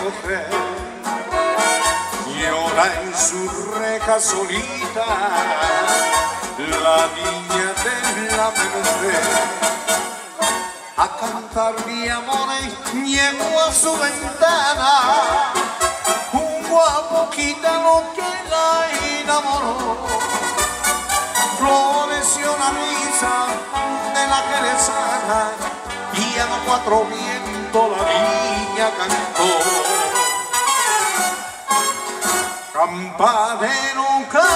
mujer llora en su reja solita, la niña de la Merced. A cantar mi amor llegó a su ventana un guapo gitano que la enamoró. Floreció la risa de la jerezana y a los cuatro vientos la niña cantó. Campanero, campanero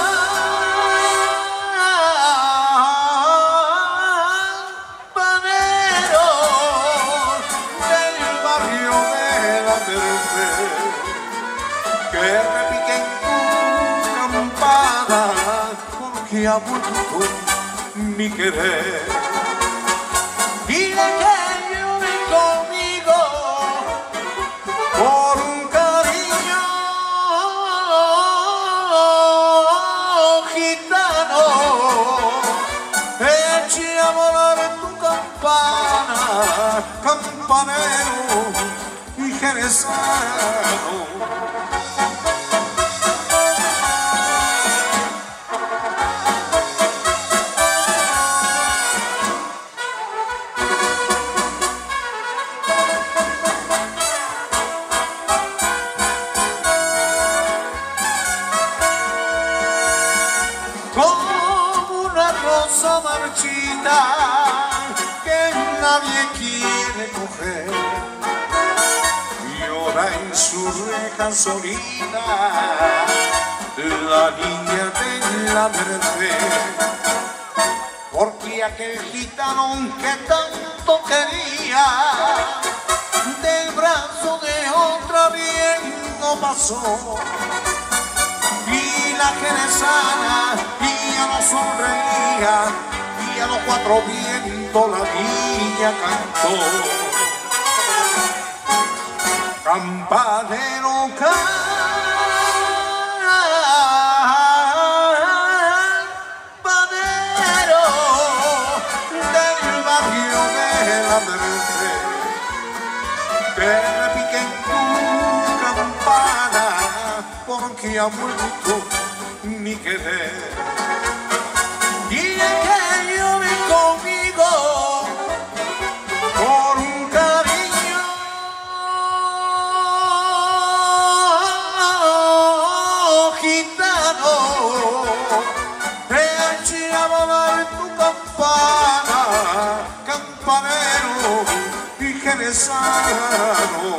del barrio de la Merced, que repiquen tu campana porque ha vuelto mi querer. Dile que llore conmigo por un cariño gitano. Eche a volar tu campana, campanero y jerezano. Como una rosa marchita que nadie quiere coger, llora en su reja solita la niña de la Merced, porque aquel gitano que tanto quería del brazo de otra bien no pasó. Y la jerezana ya no sonreía y a los cuatro vientos la niña cantó. Campanero, campanero del barrio de la Merced, que repiquen tu campana porque ha vuelto mi querer. Dile que llore conmigo por un cariño gitano. Eche a volar tu campana, campanero y jerezano.